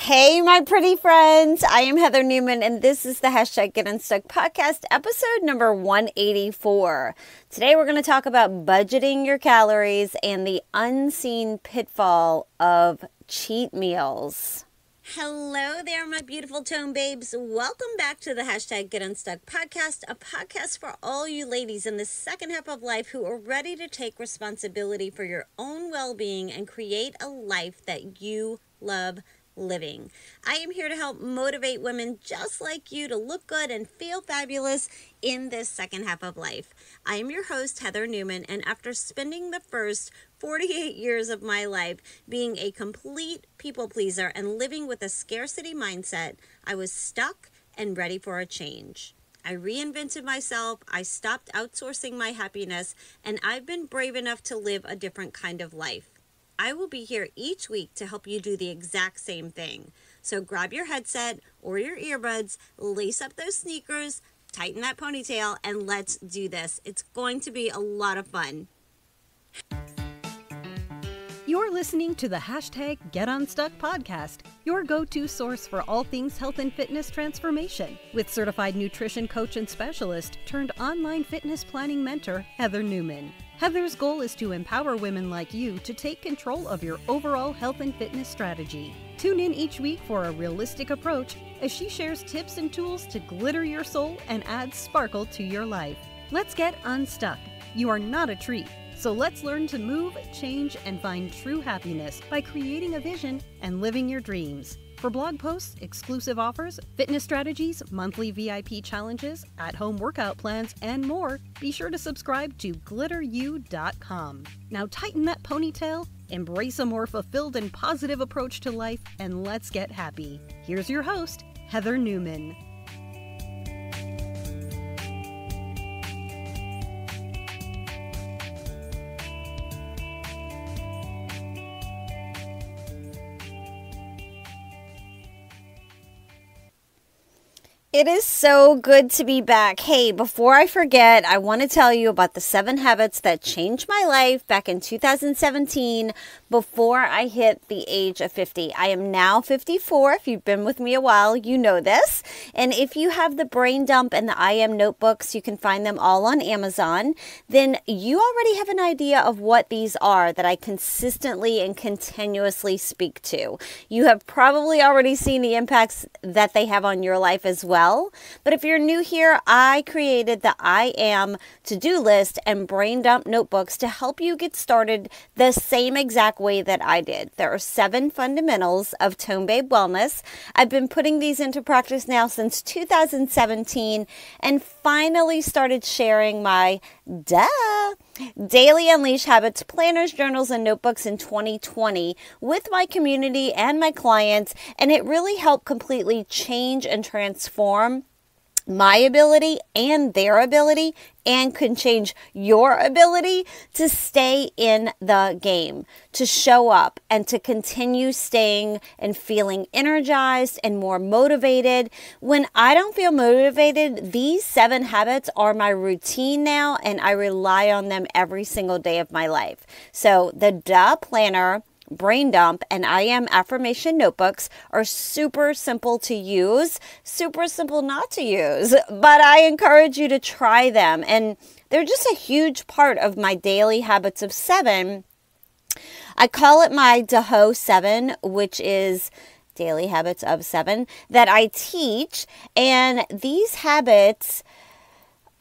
Hey, my pretty friends. I am Heather Newman, and this is the hashtag Get Unstuck podcast, episode number 184. Today, we're going to talk about budgeting your calories and the unseen pitfall of cheat meals. Hello there, my beautiful tone babes. Welcome back to the hashtag Get Unstuck podcast, a podcast for all you ladies in the second half of life who are ready to take responsibility for your own well-being and create a life that you love living. I am here to help motivate women just like you to look good and feel fabulous in this second half of life. I am your host, Heather Newman, and after spending the first 48 years of my life being a complete people pleaser and living with a scarcity mindset, I was stuck and ready for a change. I reinvented myself, I stopped outsourcing my happiness, and I've been brave enough to live a different kind of life. I will be here each week to help you do the exact same thing. So grab your headset or your earbuds, lace up those sneakers, tighten that ponytail, and let's do this. It's going to be a lot of fun. You're listening to the hashtag Get Unstuck podcast, your go-to source for all things health and fitness transformation, with certified nutrition coach and specialist turned online fitness planning mentor, Heather Newman. Heather's goal is to empower women like you to take control of your overall health and fitness strategy. Tune in each week for a realistic approach as she shares tips and tools to glitter your soul and add sparkle to your life. Let's get unstuck. You are not a tree. So let's learn to move, change, and find true happiness by creating a vision and living your dreams. For blog posts, exclusive offers, fitness strategies, monthly VIP challenges, at-home workout plans, and more, be sure to subscribe to glitteru.com. Now tighten that ponytail, embrace a more fulfilled and positive approach to life, and let's get happy. Here's your host, Heather Newman. It is so good to be back. Hey, before I forget, I want to tell you about the 7 habits that changed my life back in 2017 before I hit the age of 50. I am now 54. If you've been with me a while, you know this. And if you have the Brain Dump and the I Am notebooks, you can find them all on Amazon. Then you already have an idea of what these are that I consistently and continuously speak to. You have probably already seen the impacts that they have on your life as well. But if you're new here, I created the I Am to-do list and Brain Dump notebooks to help you get started the same exact way that I did. There are 7 fundamentals of Tone Babe Wellness. I've been putting these into practice now since 2017 and finally started sharing my Daily Unleash Habits, planners, journals, and notebooks in 2020 with my community and my clients, and it really helped completely change and transform my ability and their ability, and can change your ability to stay in the game, to show up and to continue staying and feeling energized and more motivated. When I don't feel motivated, these 7 habits are my routine now, and I rely on them every single day of my life. So the Planner, Brain Dump, and I Am affirmation notebooks are super simple to use, super simple not to use, but I encourage you to try them. And they're just a huge part of my daily habits of 7. I call it my DAHO 7, which is daily habits of 7 that I teach. And these habits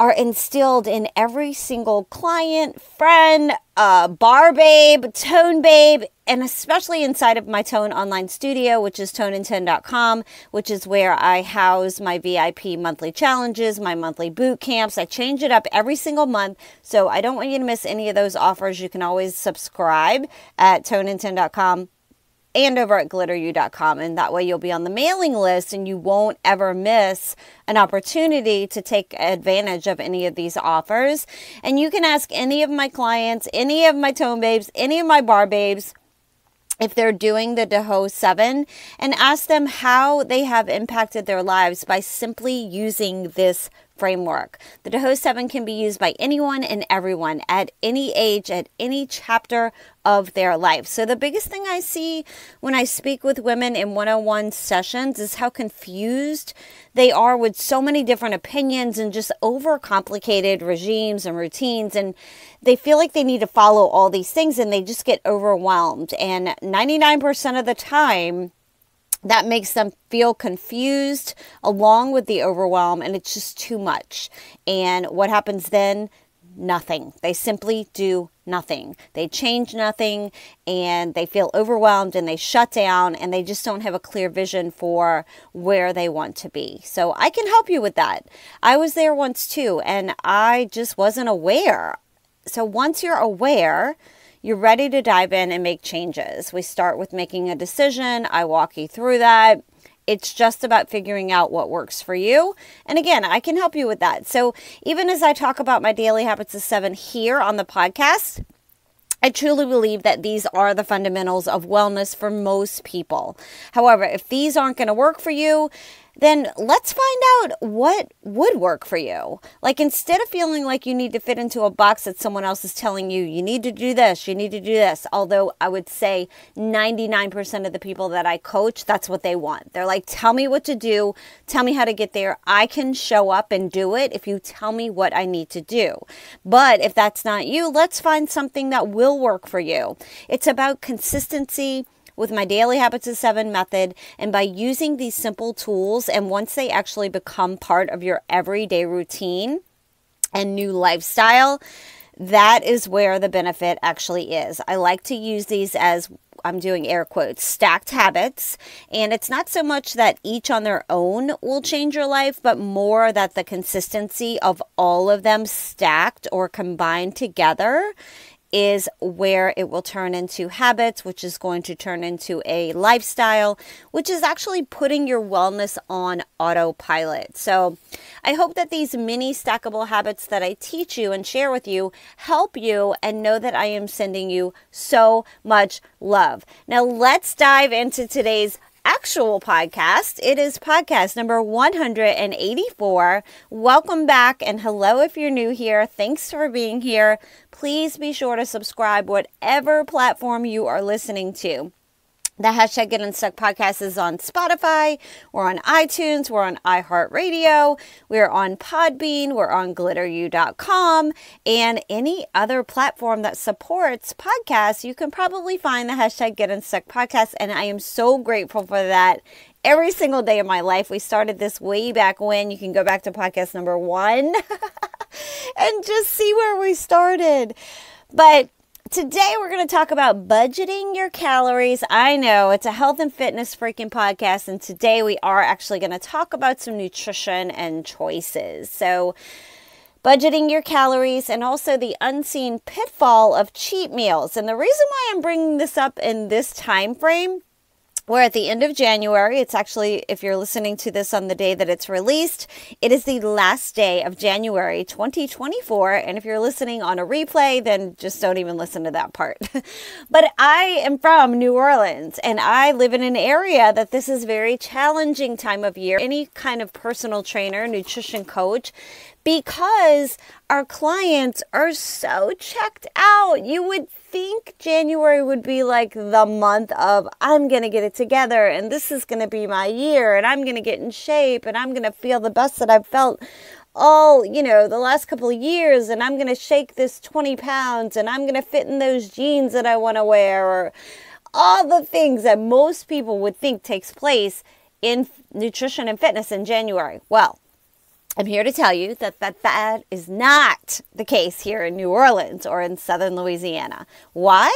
are instilled in every single client, friend, bar babe, tone babe, and especially inside of my Tone online studio, which is toneandtone.com, which is where I house my VIP monthly challenges, my monthly boot camps. I change it up every single month, so I don't want you to miss any of those offers. You can always subscribe at toneandtone.com. and over at glitteru.com, and that way you'll be on the mailing list and you won't ever miss an opportunity to take advantage of any of these offers. And you can ask any of my clients, any of my tone babes, any of my bar babes, if they're doing the DAHO 7, and ask them how they have impacted their lives by simply using this framework. The DeHo 7 can be used by anyone and everyone at any age, at any chapter of their life. So the biggest thing I see when I speak with women in one-on-one sessions is how confused they are with so many different opinions and just overcomplicated regimes and routines. And they feel like they need to follow all these things and they just get overwhelmed. And 99% of the time, that makes them feel confused along with the overwhelm, and it's just too much. And what happens then? Nothing. They simply do nothing. They change nothing, and they feel overwhelmed, and they shut down, and they just don't have a clear vision for where they want to be. So I can help you with that. I was there once too, and I just wasn't aware. So once you're aware, you're ready to dive in and make changes. We start with making a decision. I walk you through that. It's just about figuring out what works for you. And again, I can help you with that. So even as I talk about my daily habits of 7 here on the podcast, I truly believe that these are the fundamentals of wellness for most people. However, if these aren't going to work for you, then let's find out what would work for you. Like, instead of feeling like you need to fit into a box that someone else is telling you, you need to do this, you need to do this. Although I would say 99% of the people that I coach, that's what they want. They're like, tell me what to do. Tell me how to get there. I can show up and do it if you tell me what I need to do. But if that's not you, let's find something that will work for you. It's about consistency with my daily habits of 7 method, and by using these simple tools, and once they actually become part of your everyday routine and new lifestyle, that is where the benefit actually is. I like to use these as, I'm doing air quotes, stacked habits. And it's not so much that each on their own will change your life, but more that the consistency of all of them stacked or combined together is where it will turn into habits, which is going to turn into a lifestyle, which is actually putting your wellness on autopilot. So I hope that these mini stackable habits that I teach you and share with you help you, and know that I am sending you so much love. Now let's dive into today's actual podcast. It is podcast number 184. Welcome back, and hello if you're new here. Thanks for being here. Please be sure to subscribe whatever platform you are listening to. The hashtag Get Unstuck podcast is on Spotify, we're on iTunes, we're on iHeartRadio, we're on Podbean, we're on glitteru.com, and any other platform that supports podcasts. You can probably find the hashtag Get Unstuck podcast, and I am so grateful for that every single day of my life. We started this way back when. You can go back to podcast number 1 and just see where we started. But today we're going to talk about budgeting your calories. I know it's a health and fitness freaking podcast, and today we are actually going to talk about some nutrition and choices. So budgeting your calories, and also the unseen pitfall of cheat meals. And the reason why I'm bringing this up in this time frame, we're at the end of January. It's actually, if you're listening to this on the day that it's released, it is the last day of January 2024. And if you're listening on a replay, then just don't even listen to that part. But I am from New Orleans, and I live in an area that this is very challenging time of year. Any kind of personal trainer, nutrition coach, because our clients are so checked out. You would think January would be like the month of, I'm going to get it together, and this is going to be my year, and I'm going to get in shape, and I'm going to feel the best that I've felt all, the last couple of years, and I'm going to shake this 20 pounds, and I'm going to fit in those jeans that I want to wear, or all the things that most people would think takes place in nutrition and fitness in January. Well, I'm here to tell you that is not the case here in New Orleans or in southern Louisiana. Why?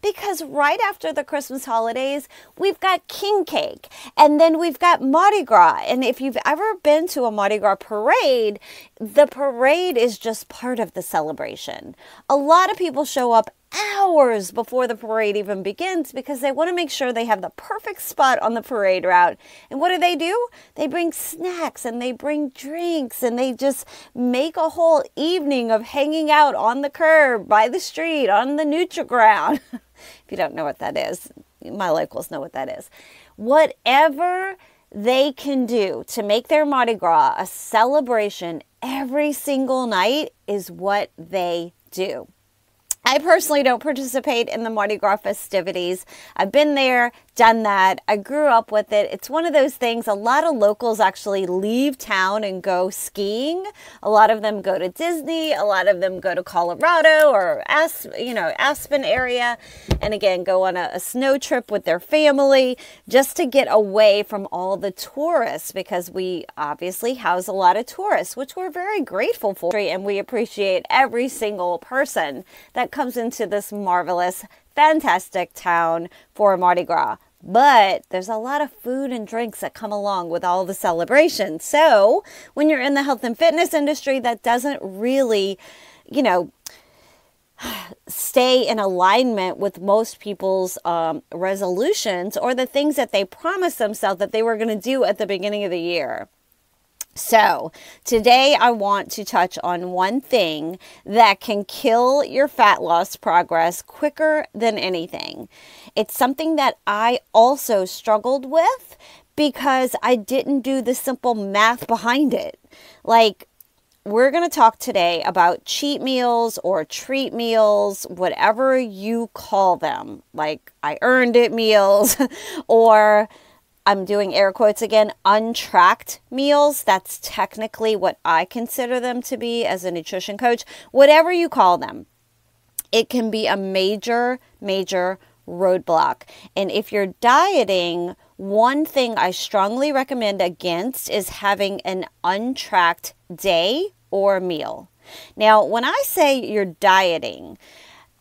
Because right after the Christmas holidays, we've got King Cake, and then we've got Mardi Gras. And if you've ever been to a Mardi Gras parade, the parade is just part of the celebration. A lot of people show up hours before the parade even begins because they want to make sure they have the perfect spot on the parade route. And what do? They bring snacks, and they bring drinks, and they just make a whole evening of hanging out on the curb, by the street, on the Nutri-Ground. If you don't know what that is, my locals know what that is. Whatever they can do to make their Mardi Gras a celebration every single night is what they do. I personally don't participate in the Mardi Gras festivities. I've been there, done that. I grew up with it. It's one of those things. A lot of locals actually leave town and go skiing. A lot of them go to Disney. A lot of them go to Colorado or Aspen area. And again, go on a snow trip with their family just to get away from all the tourists, because we obviously house a lot of tourists, which we're very grateful for. And we appreciate every single person that comes into this marvelous, fantastic town for Mardi Gras. But there's a lot of food and drinks that come along with all the celebrations. So when you're in the health and fitness industry, that doesn't really, stay in alignment with most people's resolutions or the things that they promised themselves that they were going to do at the beginning of the year. So today I want to touch on one thing that can kill your fat loss progress quicker than anything. It's something that I also struggled with because I didn't do the simple math behind it. We're going to talk today about cheat meals or treat meals, whatever you call them, like I earned it meals or I'm doing air quotes again, untracked meals. That's technically what I consider them to be as a nutrition coach. Whatever you call them, it can be a major, major roadblock. And if you're dieting, one thing I strongly recommend against is having an untracked day or meal. Now, when I say you're dieting,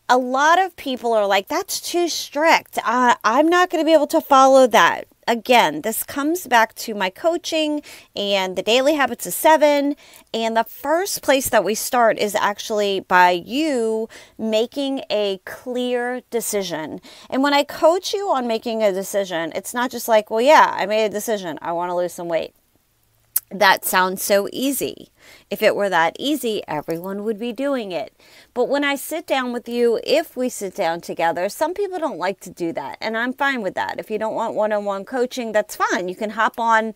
a lot of people are like, that's too strict. I'm not going to be able to follow that. Again, this comes back to my coaching and the daily habits of 7. And the first place that we start is actually by you making a clear decision. And when I coach you on making a decision, it's not just like, well, yeah, I made a decision. I want to lose some weight. That sounds so easy. If it were that easy, everyone would be doing it. But when I sit down with you, if we sit down together, some people don't like to do that. And I'm fine with that. If you don't want one-on-one coaching, that's fine. You can hop on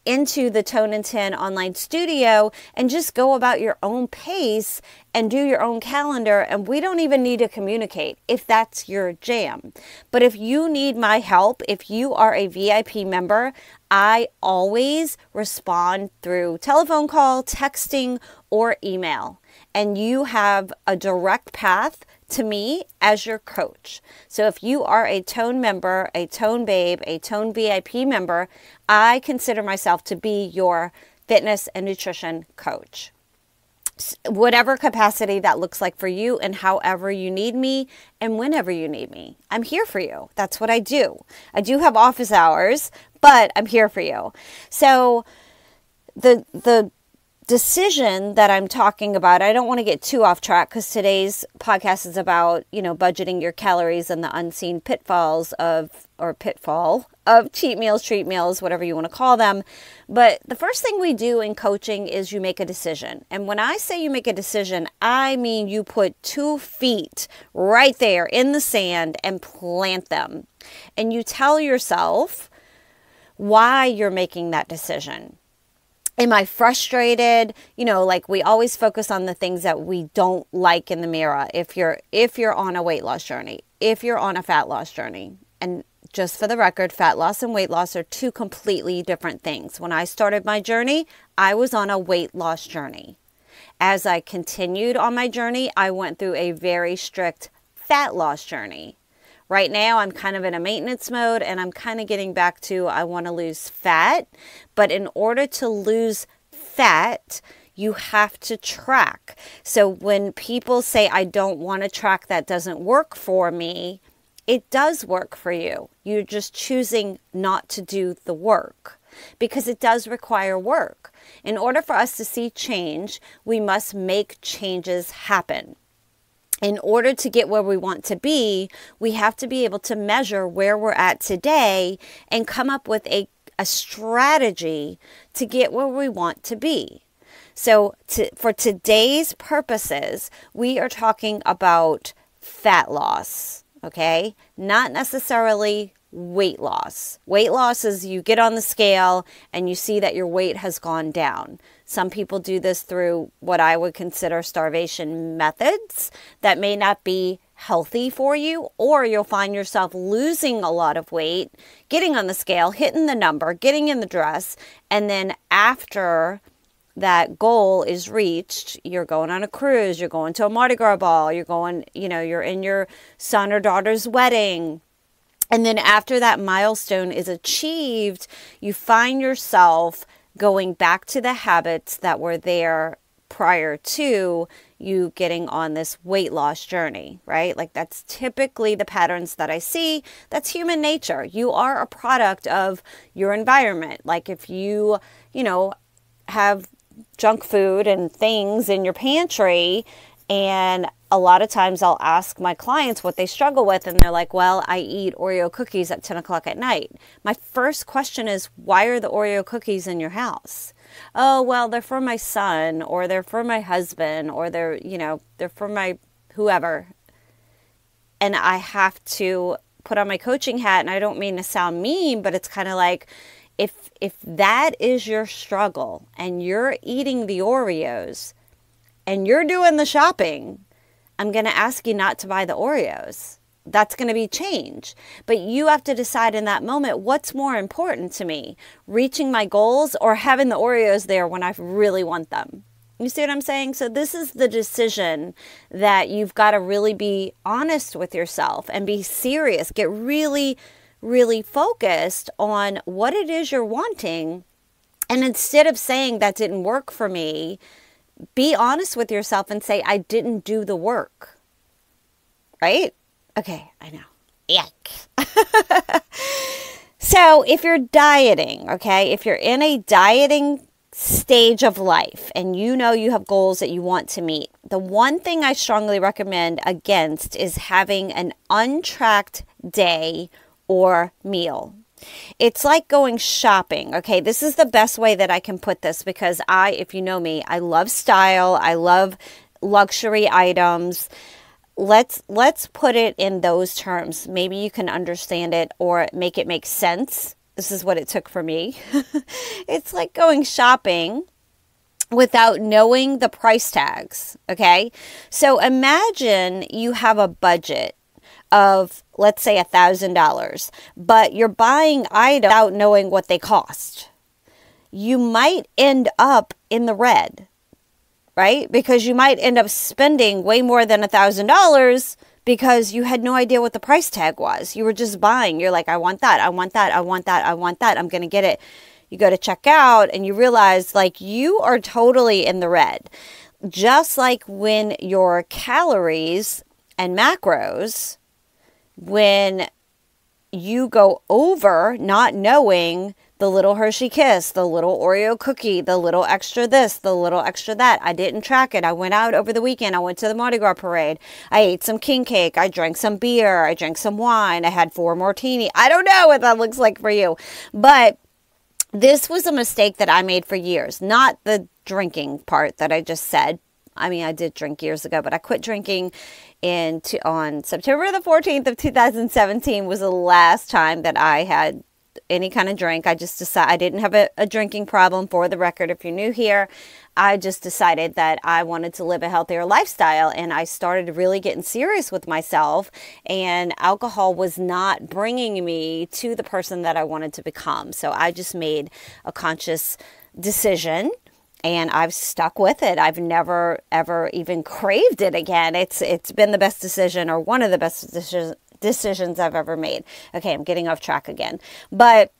into the Tone and 10 online studio and just go about your own pace and do your own calendar. And we don't even need to communicate if that's your jam. But if you need my help, if you are a VIP member, I always respond through telephone call, texting, or email. And you have a direct path to me as your coach. So if you are a Tone member, a Tone babe, a Tone VIP member, I consider myself to be your fitness and nutrition coach. Whatever capacity that looks like for you and however you need me and whenever you need me. I'm here for you. That's what I do. I do have office hours, but I'm here for you. So the decision that I'm talking about, I don't want to get too off track because today's podcast is about, budgeting your calories and the unseen pitfall of cheat meals, treat meals, whatever you want to call them. But the first thing we do in coaching is you make a decision. And when I say you make a decision, I mean you put 2 feet right there in the sand and plant them. And you tell yourself why you're making that decision. Am I frustrated? We always focus on the things that we don't like in the mirror. If you're on a weight loss journey, if you're on a fat loss journey, and just for the record, fat loss and weight loss are 2 completely different things. When I started my journey, I was on a weight loss journey. As I continued on my journey, I went through a very strict fat loss journey. Right now, I'm kind of in a maintenance mode and I'm kind of getting back to I want to lose fat. But in order to lose fat, you have to track. So when people say, I don't want to track, that doesn't work for me, it does work for you. You're just choosing not to do the work because it does require work. In order for us to see change, we must make changes happen. In order to get where we want to be, we have to be able to measure where we're at today and come up with a strategy to get where we want to be. So for today's purposes, we are talking about fat loss, okay? Not necessarily weight loss. Weight loss is you get on the scale and you see that your weight has gone down. Some people do this through what I would consider starvation methods that may not be healthy for you, or you'll find yourself losing a lot of weight, getting on the scale, hitting the number, getting in the dress, and then after that goal is reached, you're going on a cruise, you're going to a Mardi Gras ball, you're going, you're in your son or daughter's wedding. And then after that milestone is achieved, you find yourself going back to the habits that were there prior to you getting on this weight loss journey, right? Like that's typically the patterns that I see. That's human nature. You are a product of your environment. Like if you, have junk food and things in your pantry, and a lot of times I'll ask my clients what they struggle with, and they're like, well, I eat Oreo cookies at 10 o'clock at night. My first question is, why are the Oreo cookies in your house? Oh, well, they're for my son, or they're for my husband, or they're for my whoever. And I have to put on my coaching hat, and I don't mean to sound mean, but it's kind of like, if that is your struggle and you're eating the Oreos and you're doing the shopping, I'm going to ask you not to buy the Oreos. That's going to be change. But you have to decide in that moment, what's more important to me? Reaching my goals or having the Oreos there when I really want them? You see what I'm saying? So this is the decision that you've got to really be honest with yourself and be serious. Get really, really focused on what it is you're wanting. And instead of saying that didn't work for me, be honest with yourself and say, I didn't do the work. Right? Okay, I know. Yuck. So if you're dieting, okay, if you're in a dieting stage of life and you know you have goals that you want to meet, the one thing I strongly recommend against is having an untracked day or meal. It's like going shopping. Okay, this is the best way that I can put this because if you know me, I love style. I love luxury items. Let's put it in those terms. Maybe you can understand it or make it make sense. This is what it took for me. It's like going shopping without knowing the price tags. Okay, so imagine you have a budget of, let's say, $1,000, but you're buying items without knowing what they cost. You might end up in the red, right? Because you might end up spending way more than $1,000 because you had no idea what the price tag was. You were just buying. You're like, I want that, I want that, I want that, I want that. I'm going to get it. You go to check out and you realize like you are totally in the red. Just like when your calories and macros, when you go over not knowing the little Hershey Kiss, the little Oreo cookie, the little extra this, the little extra that. I didn't track it. I went out over the weekend. I went to the Mardi Gras parade. I ate some king cake. I drank some beer. I drank some wine. I had 4 martini. I don't know what that looks like for you. But this was a mistake that I made for years. Not the drinking part that I just said. I mean, I did drink years ago, but I quit drinking on September the 14th of 2017 was the last time that I had any kind of drink. I just decided I didn't have a drinking problem, for the record. If you're new here, I just decided that I wanted to live a healthier lifestyle, and I started really getting serious with myself, and alcohol was not bringing me to the person that I wanted to become. So I just made a conscious decision, and I've stuck with it. I've never, ever even craved it again. It's been the best decision, or one of the best decisions I've ever made. Okay, I'm getting off track again. But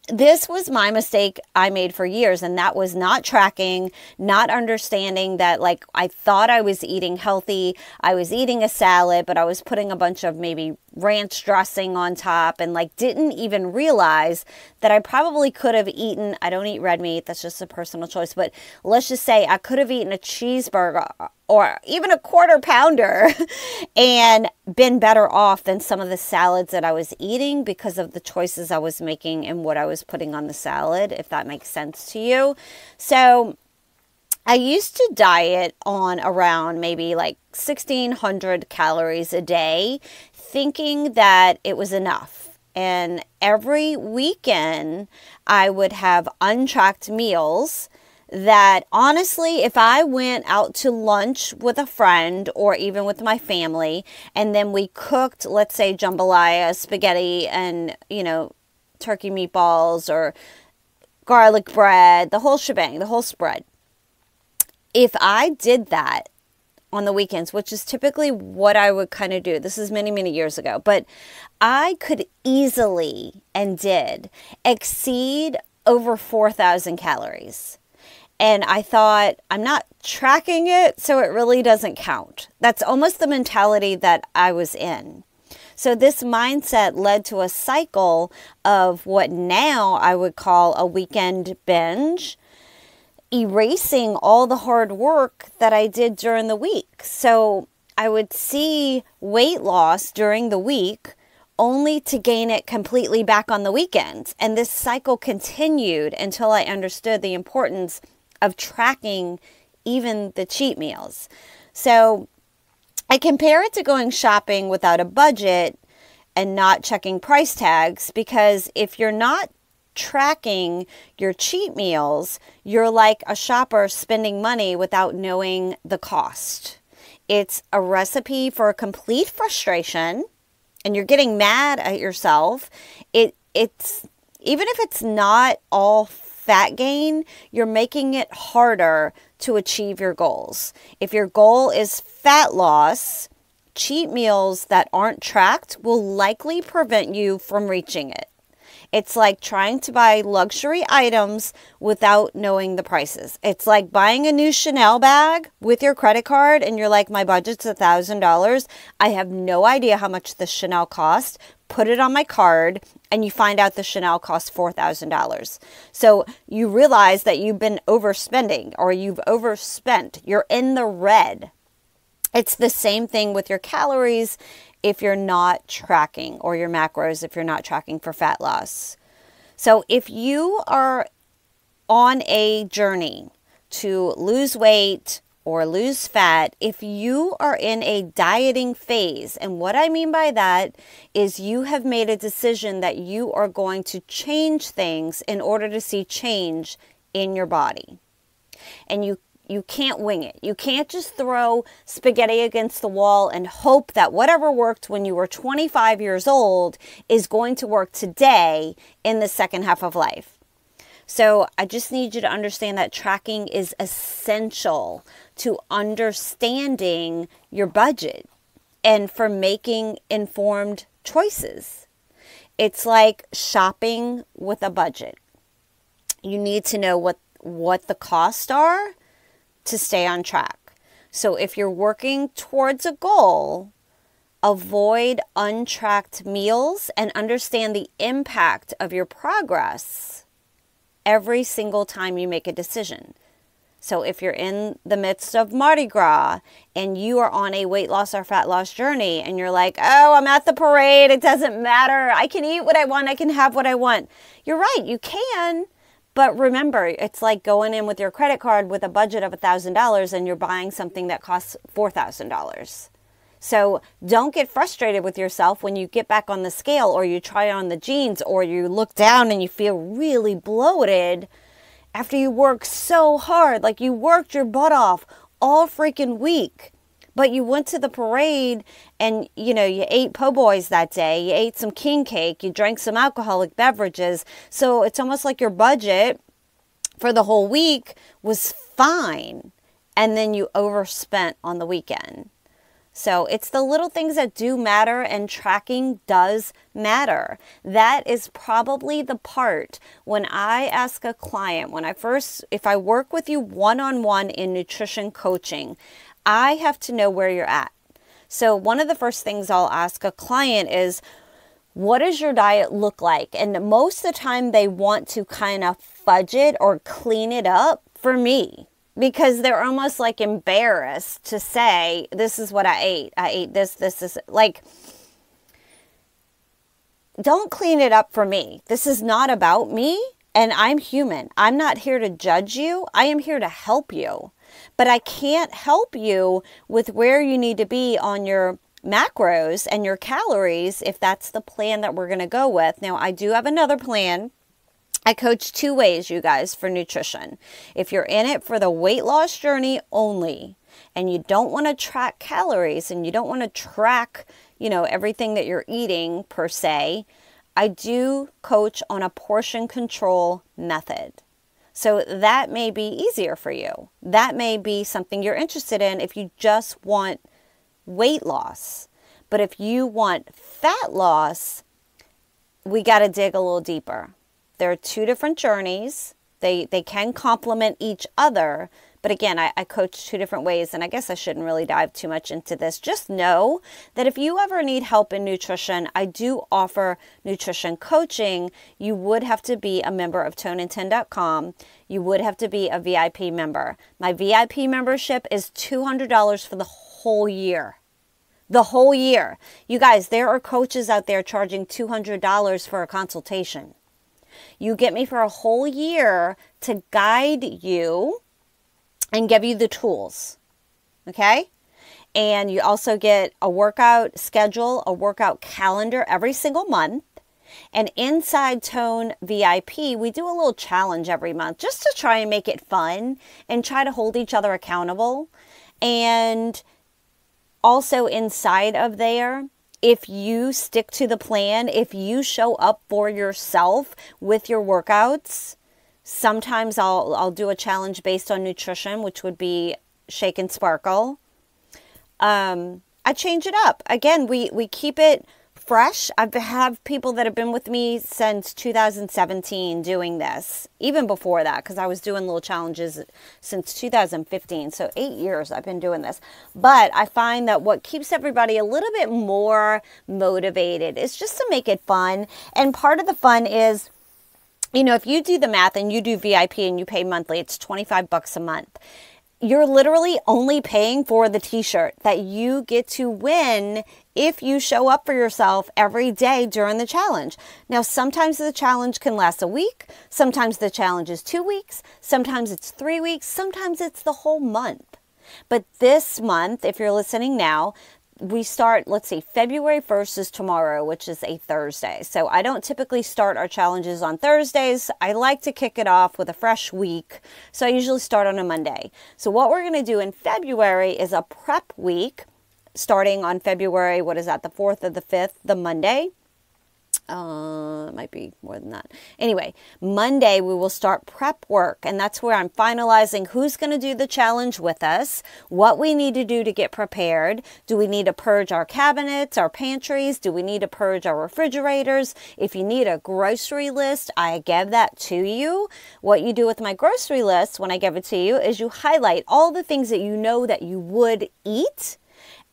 this was my mistake I made for years, and that was not tracking, not understanding that, like, I thought I was eating healthy. I was eating a salad, but I was putting a bunch of maybe ranch dressing on top, and like didn't even realize that I probably could have eaten, I don't eat red meat, that's just a personal choice, but let's just say I could have eaten a cheeseburger or even a quarter pounder and been better off than some of the salads that I was eating because of the choices I was making and what I was putting on the salad, if that makes sense to you. So I used to diet on around maybe like 1,600 calories a day, thinking that it was enough. And every weekend, I would have untracked meals that honestly, if I went out to lunch with a friend or even with my family, and then we cooked, let's say, jambalaya, spaghetti, and, turkey meatballs or garlic bread, the whole shebang, the whole spread. If I did that on the weekends, which is typically what I would kind of do. This is many, many years ago, but I could easily and did exceed over 4,000 calories. And I thought, I'm not tracking it, so it really doesn't count. That's almost the mentality that I was in. So this mindset led to a cycle of what now I would call a weekend binge, erasing all the hard work that I did during the week. So I would see weight loss during the week only to gain it completely back on the weekends. And this cycle continued until I understood the importance of tracking even the cheat meals. So I compare it to going shopping without a budget and not checking price tags, because if you're not tracking your cheat meals, you're like a shopper spending money without knowing the cost. It's a recipe for a complete frustration, and you're getting mad at yourself. It's even if it's not all fat gain, you're making it harder to achieve your goals. If your goal is fat loss, cheat meals that aren't tracked will likely prevent you from reaching it. It's like trying to buy luxury items without knowing the prices. It's like buying a new Chanel bag with your credit card and you're like, my budget's $1,000. I have no idea how much the Chanel cost. Put it on my card and you find out the Chanel costs $4,000. So you realize that you've been overspending or you've overspent. You're in the red. It's the same thing with your calories if you're not tracking, or your macros if you're not tracking for fat loss. So if you are on a journey to lose weight or lose fat, if you are in a dieting phase, and what I mean by that is you have made a decision that you are going to change things in order to see change in your body. And you can't wing it. You can't just throw spaghetti against the wall and hope that whatever worked when you were 25 years old is going to work today in the second half of life. So I just need you to understand that tracking is essential to understanding your budget and for making informed choices. It's like shopping with a budget. You need to know what the costs are to stay on track. So if you're working towards a goal, avoid untracked meals and understand the impact of your progress every single time you make a decision. So if you're in the midst of Mardi Gras and you are on a weight loss or fat loss journey and you're like, oh, I'm at the parade, it doesn't matter, I can eat what I want, I can have what I want. You're right, you can. But remember, it's like going in with your credit card with a budget of $1,000 and you're buying something that costs $4,000. So don't get frustrated with yourself when you get back on the scale or you try on the jeans or you look down and you feel really bloated after you work so hard, like you worked your butt off all freaking week. But you went to the parade and, you ate po' boys that day. You ate some king cake. You drank some alcoholic beverages. So it's almost like your budget for the whole week was fine. And then you overspent on the weekend. So it's the little things that do matter, and tracking does matter. That is probably the part when I ask a client, if I work with you one-on-one in nutrition coaching, I have to know where you're at. So one of the first things I'll ask a client is, what does your diet look like? And most of the time they want to kind of fudge it or clean it up for me, because they're almost like embarrassed to say, this is what I ate. I ate this. Like, don't clean it up for me. This is not about me, and I'm human. I'm not here to judge you. I am here to help you. But I can't help you with where you need to be on your macros and your calories if that's the plan that we're going to go with. Now, I do have another plan. I coach 2 ways, you guys, for nutrition. If you're in it for the weight loss journey only, and you don't want to track calories and you don't want to track, everything that you're eating per se, I do coach on a portion control method. So that may be easier for you. That may be something you're interested in if you just want weight loss. But if you want fat loss, we got to dig a little deeper. There are 2 different journeys. They can complement each other. But again, I coach 2 different ways, and I guess I shouldn't really dive too much into this. Just know that if you ever need help in nutrition, I do offer nutrition coaching. You would have to be a member of toneand10.com. You would have to be a VIP member. My VIP membership is $200 for the whole year. The whole year. You guys, there are coaches out there charging $200 for a consultation. You get me for a whole year to guide you and give you the tools, okay? And you also get a workout schedule, a workout calendar every single month. And inside Tone VIP, we do a little challenge every month just to try and make it fun and try to hold each other accountable. And also inside of there, if you stick to the plan, if you show up for yourself with your workouts, sometimes I'll do a challenge based on nutrition, which would be Shake and Sparkle. I change it up. Again, we keep it fresh. I have people that have been with me since 2017 doing this, even before that, because I was doing little challenges since 2015. So 8 years I've been doing this. But I find that what keeps everybody a little bit more motivated is just to make it fun. And part of the fun is, if you do the math and you do VIP and you pay monthly, it's $25 a month. You're literally only paying for the t-shirt that you get to win if you show up for yourself every day during the challenge. Now, sometimes the challenge can last a week. Sometimes the challenge is 2 weeks. Sometimes it's 3 weeks. Sometimes it's the whole month. But this month, if you're listening now, we start, February 1st is tomorrow, which is a Thursday. So I don't typically start our challenges on Thursdays. I like to kick it off with a fresh week. So I usually start on a Monday. So what we're going to do in February is a prep week starting on February, the 4th or the 5th, the Monday. It might be more than that. Anyway, Monday we will start prep work, and that's where I'm finalizing who's going to do the challenge with us, what we need to do to get prepared. Do we need to purge our cabinets, our pantries? Do we need to purge our refrigerators? If you need a grocery list, I give that to you. What you do with my grocery list when I give it to you is you highlight all the things that you know that you would eat.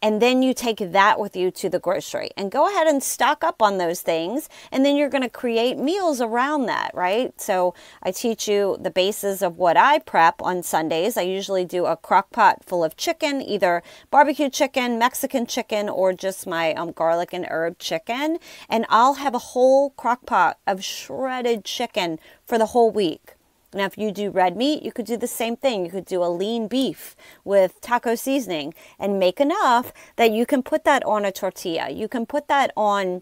And then you take that with you to the grocery and go ahead and stock up on those things. And then you're going to create meals around that, right? So I teach you the basis of what I prep on Sundays. I usually do a crock pot full of chicken, either barbecue chicken, Mexican chicken, or just my garlic and herb chicken. And I'll have a whole crock pot of shredded chicken for the whole week. Now, if you do red meat, you could do the same thing. You could do a lean beef with taco seasoning and make enough that you can put that on a tortilla. You can put that on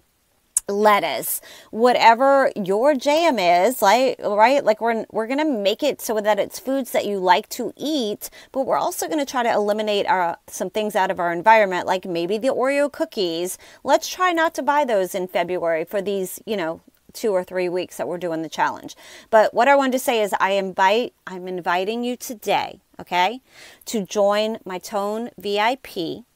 lettuce, whatever your jam is, right? Like we're going to make it so that it's foods that you like to eat, but we're also going to try to eliminate some things out of our environment, like maybe the Oreo cookies. Let's try not to buy those in February for these, 2 or 3 weeks that we're doing the challenge. But what I wanted to say is I'm inviting you today, okay, to join my Tone VIP.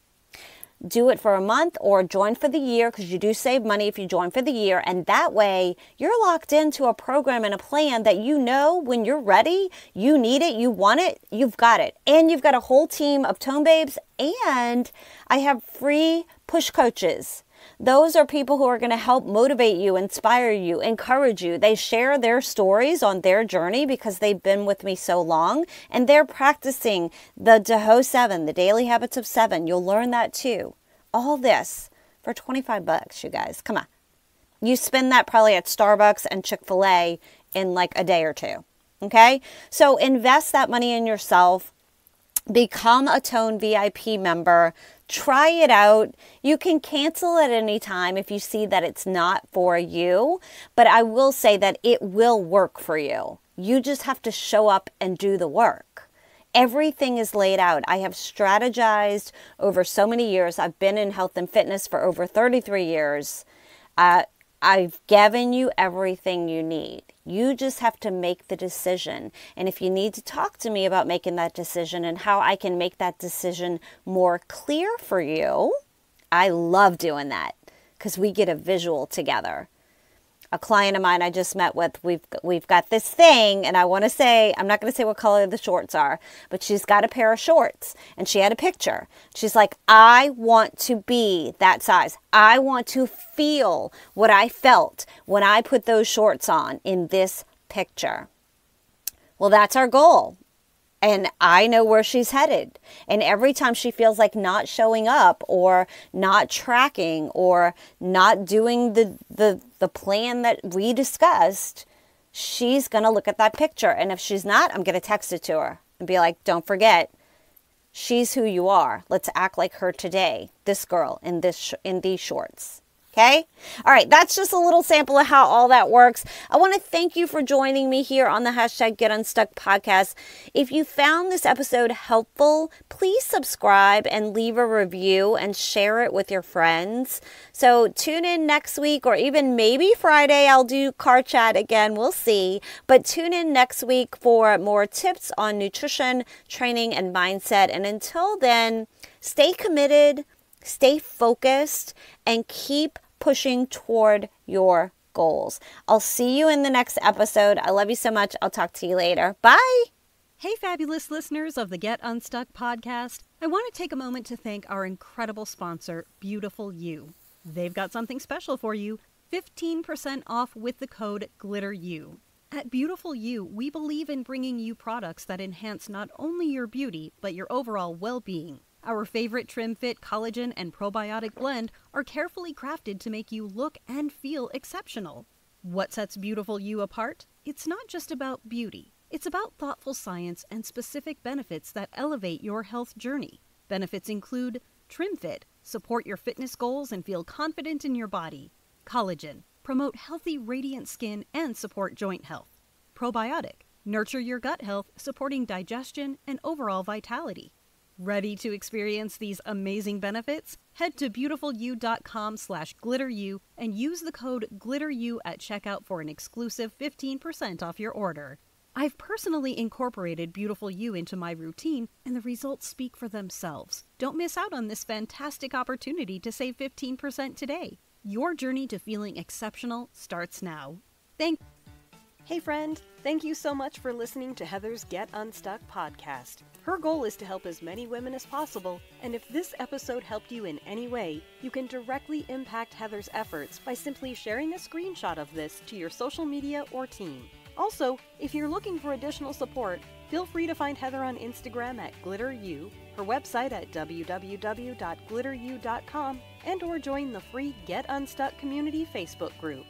Do it for a month or join for the year, because you do save money if you join for the year. And that way you're locked into a program and a plan that when you're ready, you need it, you want it, you've got it. And you've got a whole team of Tone Babes, and I have free push coaches. Those are people who are going to help motivate you, inspire you, encourage you. They share their stories on their journey because they've been with me so long, and they're practicing the DeHo 7, the daily habits of 7. You'll learn that too. All this for $25, you guys. Come on. You spend that probably at Starbucks and Chick-fil-A in like a day or two. Okay? So invest that money in yourself. Become a Tone VIP member. Try it out. You can cancel at any time if you see that it's not for you, but I will say that it will work for you. You just have to show up and do the work. Everything is laid out. I have strategized over so many years. I've been in health and fitness for over 33 years. I've given you everything you need. You just have to make the decision. And if you need to talk to me about making that decision and how I can make that decision more clear for you, I love doing that because we get a visual together. A client of mine I just met with, we've got this thing, and I want to say, I'm not going to say what color the shorts are, but she's got a pair of shorts, and she had a picture. She's like, I want to be that size. I want to feel what I felt when I put those shorts on in this picture. Well, that's our goal. And I know where she's headed. And every time she feels like not showing up or not tracking or not doing the plan that we discussed, she's going to look at that picture. And if she's not, I'm going to text it to her and be like, don't forget, she's who you are. Let's act like her today. This girl in these shorts. Okay? All right, that's just a little sample of how all that works. I want to thank you for joining me here on the #GetUnstuck podcast. If you found this episode helpful, please subscribe and leave a review and share it with your friends. So tune in next week or even maybe Friday. I'll do car chat again. We'll see. But tune in next week for more tips on nutrition, training, and mindset. And until then, stay committed, stay focused, and keep pushing toward your goals. I'll see you in the next episode. I love you so much. I'll talk to you later. Bye. Hey, fabulous listeners of the Get Unstuck podcast. I want to take a moment to thank our incredible sponsor, Beautiful You. They've got something special for you, 15% off with the code GLITTERU. At Beautiful You, we believe in bringing you products that enhance not only your beauty, but your overall well-being. Our favorite Trim Fit collagen and probiotic blend are carefully crafted to make you look and feel exceptional. What sets Beautiful You apart? It's not just about beauty. It's about thoughtful science and specific benefits that elevate your health journey. Benefits include Trim Fit, support your fitness goals and feel confident in your body. Collagen, promote healthy, radiant skin and support joint health. Probiotic, nurture your gut health, supporting digestion and overall vitality. Ready to experience these amazing benefits? Head to beautifulyou.com/glitteru and use the code GLITTERU at checkout for an exclusive 15% off your order. I've personally incorporated Beautiful You into my routine, and the results speak for themselves. Don't miss out on this fantastic opportunity to save 15% today. Your journey to feeling exceptional starts now. Hey friend, thank you so much for listening to Heather's Get Unstuck podcast. Her goal is to help as many women as possible, and if this episode helped you in any way, you can directly impact Heather's efforts by simply sharing a screenshot of this to your social media or team. Also, if you're looking for additional support, feel free to find Heather on Instagram at GlitterU, her website at www.glitteru.com, and or join the free Get Unstuck community Facebook group.